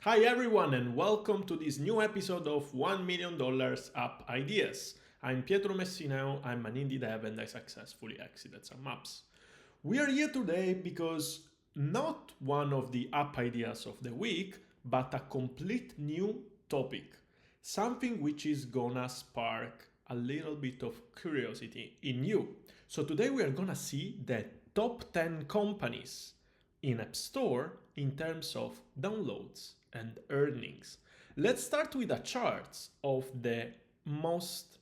Hi everyone and welcome to this new episode of $1 million App Ideas. I'm Pietro Messineo, I'm an indie dev and I successfully exited some apps. We are here today because not one of the app ideas of the week, but a complete new topic. Something which is gonna spark a little bit of curiosity in you. So today we are gonna see the top 10 companies in App Store in terms of downloads and earnings. Let's start with a chart of the most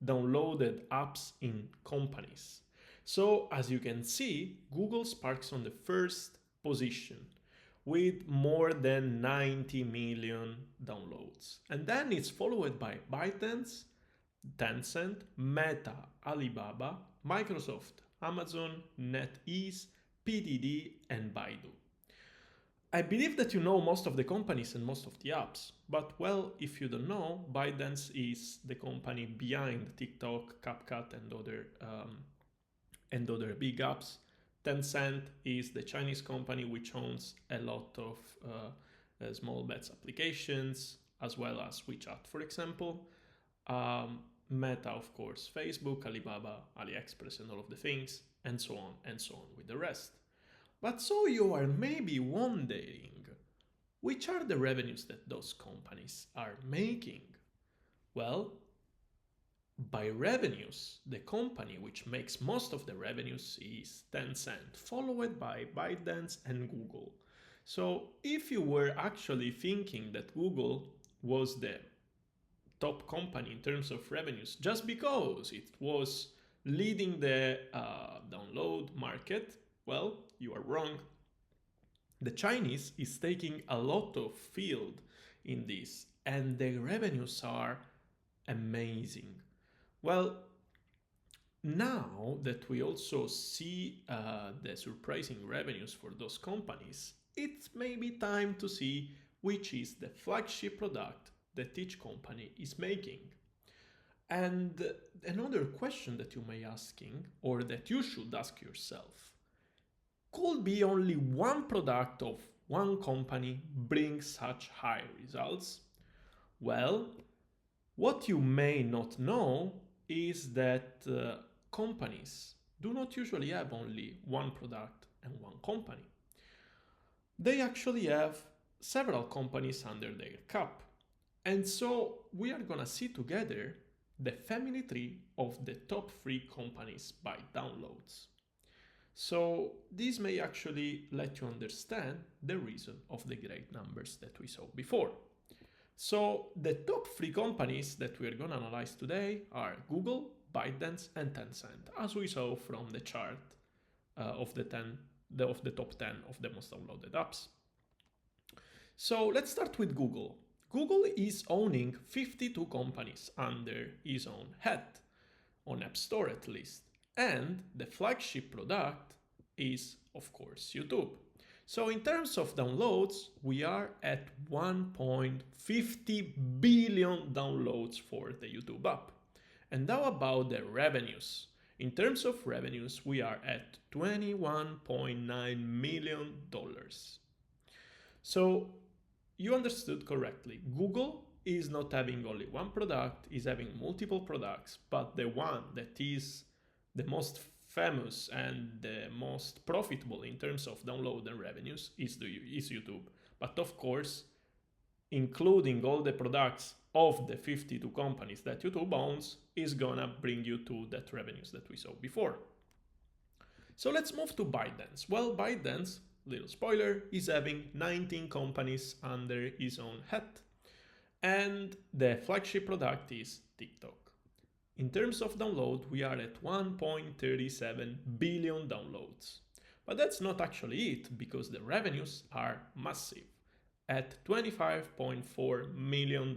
downloaded apps in companies. So as you can see, Google sparks on the first position with more than 90 million downloads. And then it's followed by ByteDance, Tencent, Meta, Alibaba, Microsoft, Amazon, NetEase, PDD, and Baidu. I believe that you know most of the companies and most of the apps, but well, if you don't know, ByteDance is the company behind TikTok, CapCut, and other big apps. Tencent is the Chinese company which owns a lot of small bets applications, as well as WeChat, for example. Meta, of course, Facebook, Alibaba, AliExpress, and all of the things, and so on with the rest. But so you are maybe wondering, which are the revenues that those companies are making? Well, by revenues, the company which makes most of the revenues is Tencent, followed by ByteDance and Google. So if you were actually thinking that Google was the top company in terms of revenues just because it was leading the download market, well, you are wrong. The Chinese is taking a lot of field in this, and the revenues are amazing. Well, now that we also see the surprising revenues for those companies, it's maybe time to see which is the flagship product that each company is making. And another question that you may asking, or that you should ask yourself, could be only one product of one company bring such high results? Well, what you may not know is that companies do not usually have only one product and one company. They actually have several companies under their cap. And so we are gonna see together the family tree of the top 3 companies by downloads. So this may actually let you understand the reason of the great numbers that we saw before. So the top 3 companies that we are going to analyze today are Google, ByteDance, and Tencent, as we saw from the chart of the top 10 of the most downloaded apps. So let's start with Google. Google is owning 52 companies under his own head, on App Store at least. And the flagship product is, of course, YouTube. So in terms of downloads, we are at 1.50 billion downloads for the YouTube app. And now about the revenues. In terms of revenues, we are at $21.9 million. So you understood correctly. Google is not having only one product, is having multiple products, but the one that is the most famous and the most profitable in terms of download and revenues is YouTube. But of course, including all the products of the 52 companies that YouTube owns is gonna bring you to that revenues that we saw before. So let's move to ByteDance. Well, ByteDance, little spoiler, is having 19 companies under his own hat. And the flagship product is TikTok. In terms of download, we are at 1.37 billion downloads. But that's not actually it, because the revenues are massive, at $25.4 million,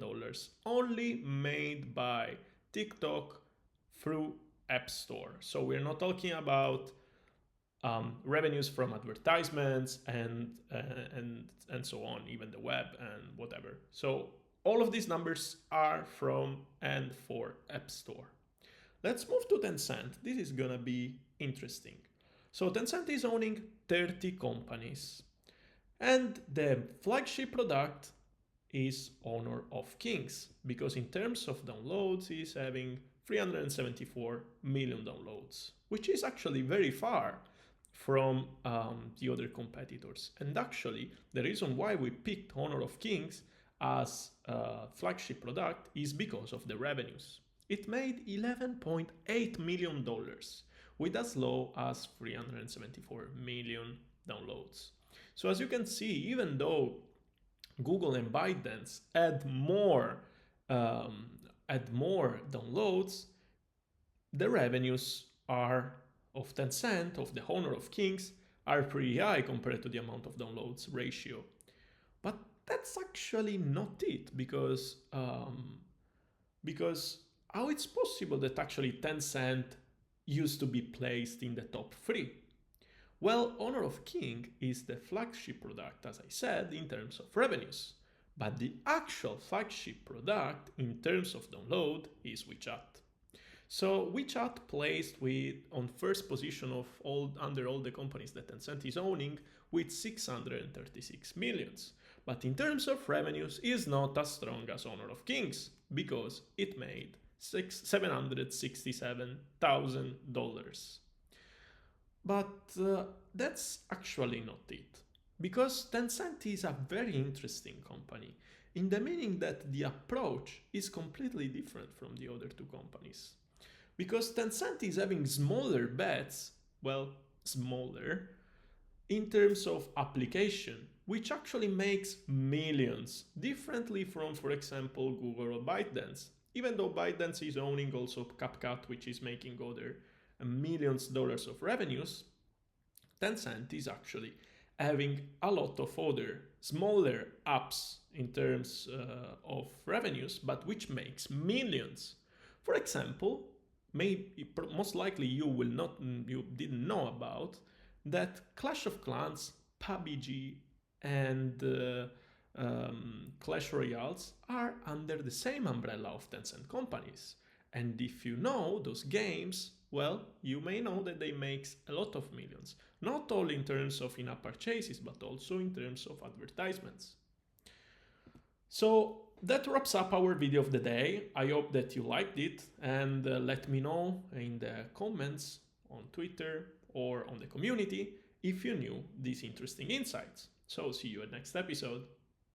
only made by TikTok through App Store. So we're not talking about revenues from advertisements and so on, even the web and whatever. So all of these numbers are from and for App Store. Let's move to Tencent. This is gonna be interesting. So Tencent is owning 30 companies. And the flagship product is Honor of Kings, because in terms of downloads, it's having 374 million downloads, which is actually very far from the other competitors. And actually, the reason why we picked Honor of Kings as a flagship product is because of the revenues. It made $11.8 million with as low as 374 million downloads. So as you can see, even though Google and ByteDance um, add more downloads, the revenues are of Tencent, of the Honor of Kings, are pretty high compared to the amount of downloads ratio. But that's actually not it, because how it's possible that actually Tencent used to be placed in the top 3? Well, Honor of King is the flagship product, as I said, in terms of revenues. But the actual flagship product in terms of download is WeChat. So WeChat placed on first position of under all the companies that Tencent is owning with 636 millions. But in terms of revenues, is not as strong as Honor of Kings because it made $767,000. But that's actually not it. Because Tencent is a very interesting company, in the meaning that the approach is completely different from the other two companies. Because Tencent is having smaller bets, well, smaller, in terms of application, which actually makes millions, differently from, for example, Google or ByteDance. Even though ByteDance is owning also CapCut, which is making other millions dollars of revenues, Tencent is actually having a lot of other smaller apps in terms of revenues, but which makes millions. For example, most likely you didn't know about that Clash of Clans, PUBG, and Clash Royales are under the same umbrella of Tencent companies. And if you know those games, well, you may know that they make a lot of millions, not only in terms of in-app purchases, but also in terms of advertisements. So that wraps up our video of the day. I hope that you liked it, and let me know in the comments on Twitter or on the community if you knew these interesting insights. So see you at next episode.